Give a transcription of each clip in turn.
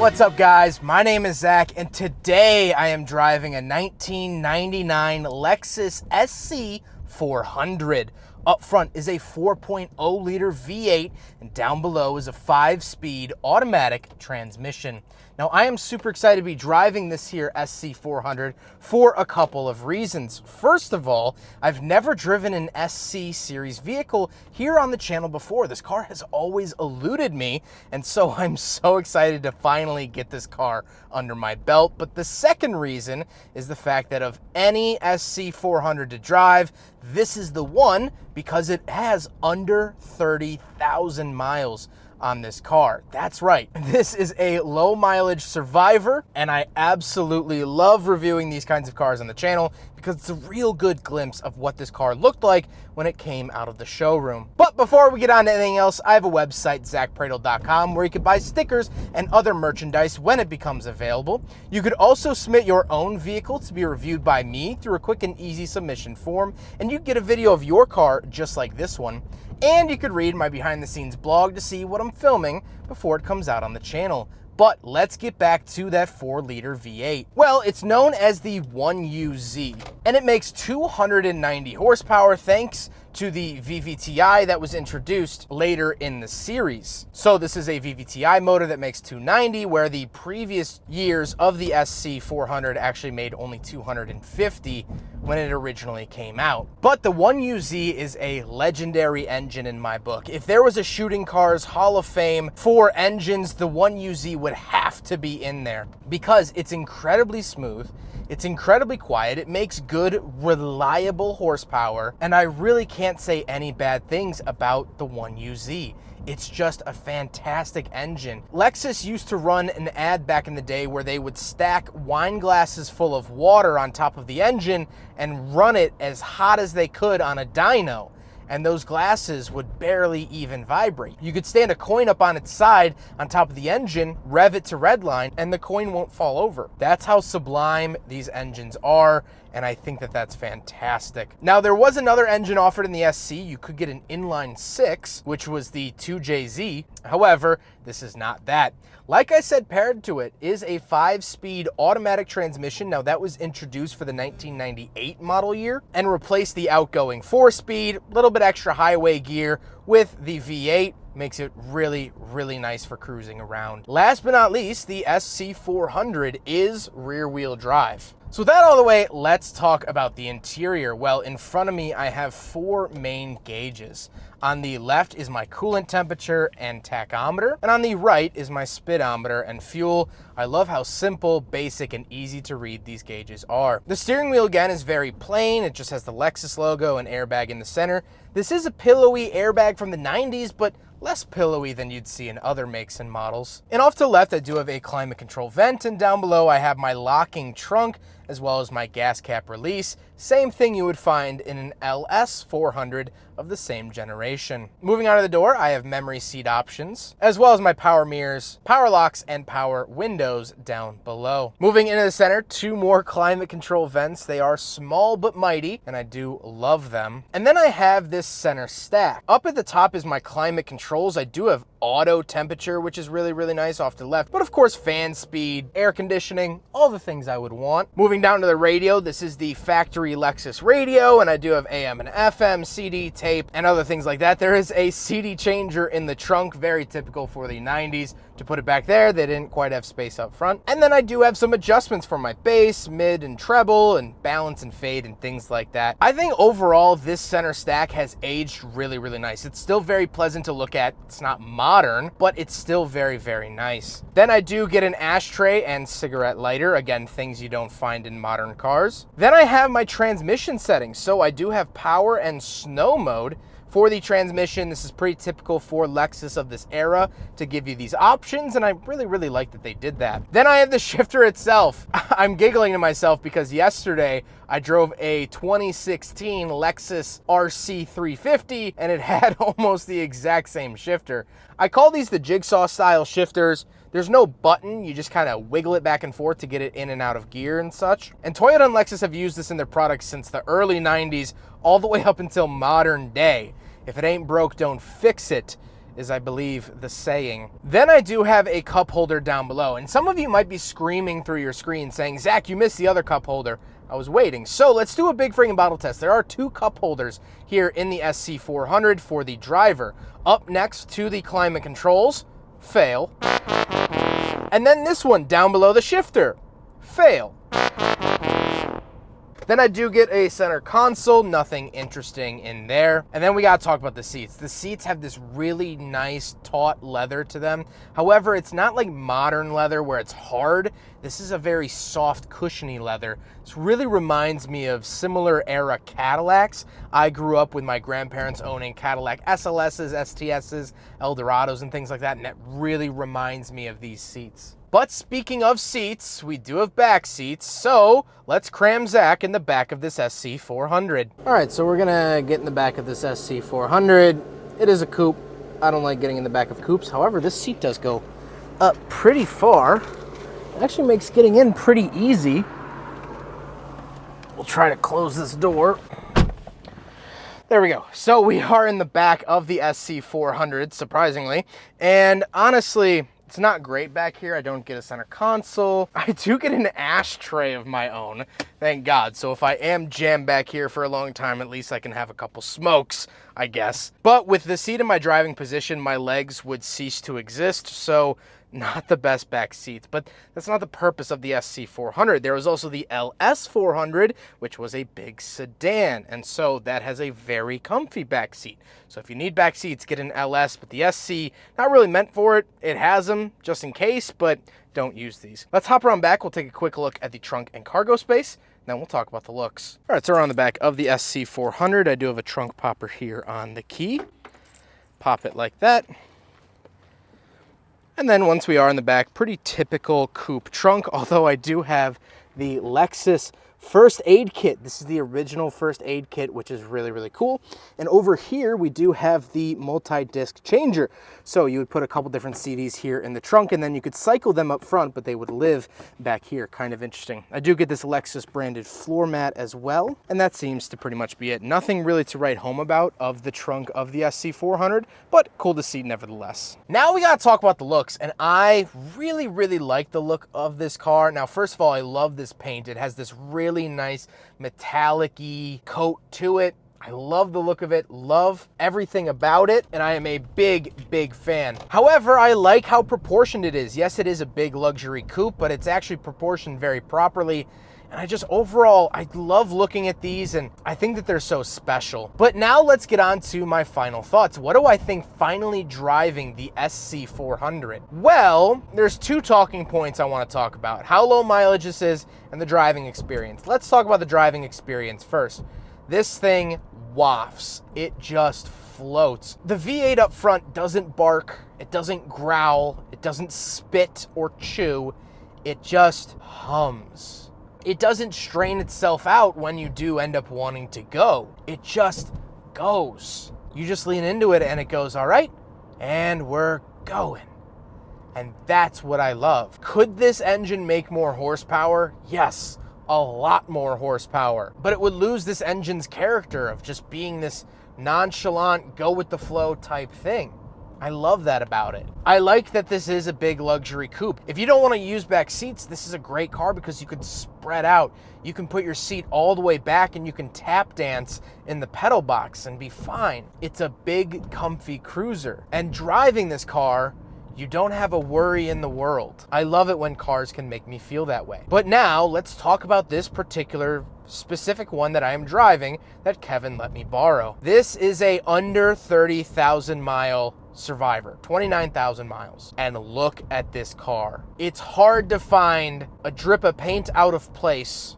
What's up, guys? My name is Zach, and today I am driving a 1999 Lexus SC400. Up front is a 4.0 liter V8, and down below is a 5-speed automatic transmission. Now, I am super excited to be driving this here SC400 for a couple of reasons. First of all, I've never driven an SC series vehicle here on the channel before. This car has always eluded me, and so I'm so excited to finally get this car under my belt. But the second reason is the fact that of any SC400 to drive, this is the one because it has under 30,000 miles on this car. That's right. This is a low mileage survivor, and I absolutely love reviewing these kinds of cars on the channel because it's a real good glimpse of what this car looked like when it came out of the showroom. But before we get on to anything else, I have a website, zackpradel.com, where you can buy stickers and other merchandise when it becomes available. You could also submit your own vehicle to be reviewed by me through a quick and easy submission form, and you get a video of your car just like this one. And you could read my behind the scenes blog to see what I'm filming before it comes out on the channel. But let's get back to that 4-liter V8. Well, it's known as the 1UZ, and it makes 290 horsepower thanks to the VVTi that was introduced later in the series. So this is a VVTi motor that makes 290, where the previous years of the SC400 actually made only 250 when it originally came out. But the 1UZ is a legendary engine in my book. If there was a shooting cars Hall of Fame for engines, the 1UZ would have to be in there because it's incredibly smooth. It's incredibly quiet. It makes good, reliable horsepower, and I really can't say any bad things about the 1UZ. It's just a fantastic engine. Lexus used to run an ad back in the day where they would stack wine glasses full of water on top of the engine and run it as hot as they could on a dyno, and those glasses would barely even vibrate. You could stand a coin up on its side on top of the engine, rev it to redline, and the coin won't fall over. That's how sublime these engines are, and I think that that's fantastic. Now, there was another engine offered in the SC. You could get an inline 6, which was the 2JZ. However, this is not that. Like I said, paired to it is a 5-speed automatic transmission. Now, that was introduced for the 1998 model year and replaced the outgoing 4-speed, a little bit extra highway gear with the V8. Makes it really, really nice for cruising around. Last but not least, the SC400 is rear-wheel drive. So with that all the way, let's talk about the interior. Well, in front of me, I have 4 main gauges. On the left is my coolant temperature and tachometer, and on the right is my speedometer and fuel. I love how simple, basic, and easy to read these gauges are. The steering wheel, again, is very plain. It just has the Lexus logo and airbag in the center. This is a pillowy airbag from the 90s, but less pillowy than you'd see in other makes and models. And off to the left, I do have a climate control vent, and down below I have my locking trunk as well as my gas cap release. Same thing you would find in an LS400 of the same generation. Moving out of the door, I have memory seat options, as well as my power mirrors, power locks, and power windows down below. Moving into the center, 2 more climate control vents. They are small but mighty, and I do love them. And then I have this center stack. Up at the top is my climate controls. I do have auto temperature, which is really, really nice off to the left. But of course, fan speed, air conditioning, all the things I would want. Moving down to the radio, this is the factory Lexus radio, and I do have AM and FM, CD, tape, and other things like that. There is a CD changer in the trunk, very typical for the 90s. To put it back there, they didn't quite have space up front. And then I do have some adjustments for my bass, mid, and treble, and balance and fade, and things like that. I think overall, this center stack has aged really, really nice. It's still very pleasant to look at. It's not modern, but it's still very, very nice. Then I do get an ashtray and cigarette lighter. Again, things you don't find in modern cars. Then I have my transmission settings. So I do have power and snow mode. For the transmission, this is pretty typical for Lexus of this era to give you these options, and I really, really like that they did that. Then I have the shifter itself. I'm giggling to myself because yesterday I drove a 2016 Lexus RC350, and it had almost the exact same shifter. I call these the jigsaw style shifters. There's no button, you just kind of wiggle it back and forth to get it in and out of gear and such. And Toyota and Lexus have used this in their products since the early 90s, all the way up until modern day. If it ain't broke, don't fix it. is, I believe, the saying. Then I do have a cup holder down below, and some of you might be screaming through your screen saying, Zach, you missed the other cup holder. I was waiting. So let's do a big friggin' bottle test. There are 2 cup holders here in the SC400 for the driver. Up next to the climate controls, fail. And then this one down below the shifter, fail. Then I do get a center console, nothing interesting in there. And then we gotta talk about the seats. The seats have this really nice taut leather to them. However, it's not like modern leather where it's hard. This is a very soft, cushiony leather. This really reminds me of similar era Cadillacs. I grew up with my grandparents owning Cadillac SLSs, STSs, Eldorados, and things like that, and that really reminds me of these seats. But speaking of seats, we do have back seats, so let's cram Zach in the back of this SC400. All right, so we're gonna get in the back of this SC400. It is a coupe. I don't like getting in the back of coupes. However, this seat does go up pretty far. It actually makes getting in pretty easy. We'll try to close this door. There we go. So we are in the back of the SC400, surprisingly. And honestly, it's not great back here. I don't get a center console. I do get an ashtray of my own, thank God. So if I am jammed back here for a long time, at least I can have a couple smokes, I guess. But with the seat in my driving position, my legs would cease to exist. So not the best back seats, but that's not the purpose of the SC400. There was also the LS400, which was a big sedan, and so that has a very comfy back seat. So if you need back seats, get an LS, but the SC, not really meant for it. It has them just in case, but don't use these. Let's hop around back. We'll take a quick look at the trunk and cargo space, then we'll talk about the looks. All right, so we're on the back of the SC400. I do have a trunk popper here on the key. Pop it like that. And then once we are in the back, pretty typical coupe trunk, although I do have the Lexus first aid kit. This is the original first aid kit, which is really, really cool. And over here, we do have the multi-disc changer. So you would put a couple different CDs here in the trunk, and then you could cycle them up front, but they would live back here. Kind of interesting. I do get this Lexus branded floor mat as well, and that seems to pretty much be it. Nothing really to write home about of the trunk of the SC400, but cool to see nevertheless. Now we gotta talk about the looks, and I really, really like the look of this car. Now, first of all, I love this paint. It has this really nice metallic-y coat to it. I love the look of it, love everything about it, and I am a big, big fan. However, I like how proportioned it is. Yes, it is a big luxury coupe, but it's actually proportioned very properly. And I just overall, I love looking at these, and I think that they're so special. But now let's get on to my final thoughts. What do I think finally driving the SC400? Well, there's 2 talking points I want to talk about. How low mileage this is and the driving experience. Let's talk about the driving experience first. This thing wafts. It just floats. The V8 up front doesn't bark. It doesn't growl. It doesn't spit or chew. It just hums. It doesn't strain itself out when you do end up wanting to go. It just goes. You just lean into it and it goes, all right, and we're going. And that's what I love. Could this engine make more horsepower? Yes, a lot more horsepower. But it would lose this engine's character of just being this nonchalant, go with the flow type thing. I love that about it. I like that this is a big luxury coupe. If you don't want to use back seats, this is a great car because you can spread out. You can put your seat all the way back and you can tap dance in the pedal box and be fine. It's a big, comfy cruiser. And driving this car, you don't have a worry in the world. I love it when cars can make me feel that way. But now let's talk about this particular specific one that I am driving that Kevin let me borrow. This is a under 30,000 mile Survivor, 29,000 miles. And look at this car. It's hard to find a drip of paint out of place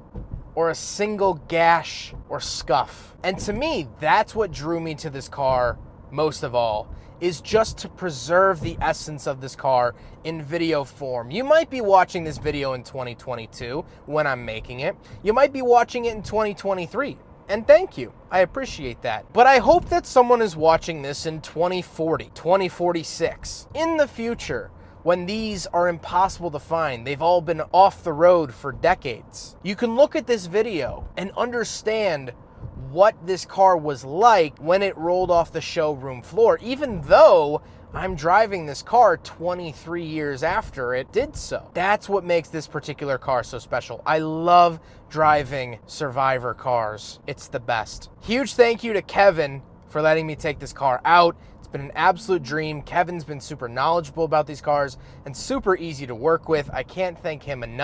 or a single gash or scuff. And to me, that's what drew me to this car most of all, is just to preserve the essence of this car in video form. You might be watching this video in 2022 when I'm making it. You might be watching it in 2023. And thank you, I appreciate that. But I hope that someone is watching this in 2040, 2046. In the future, when these are impossible to find, they've all been off the road for decades. You can look at this video and understand what this car was like when it rolled off the showroom floor, even though I'm driving this car 23 years after it did so. That's what makes this particular car so special. I love driving Survivor cars. It's the best. Huge thank you to Kevin for letting me take this car out. It's been an absolute dream. Kevin's been super knowledgeable about these cars and super easy to work with. I can't thank him enough.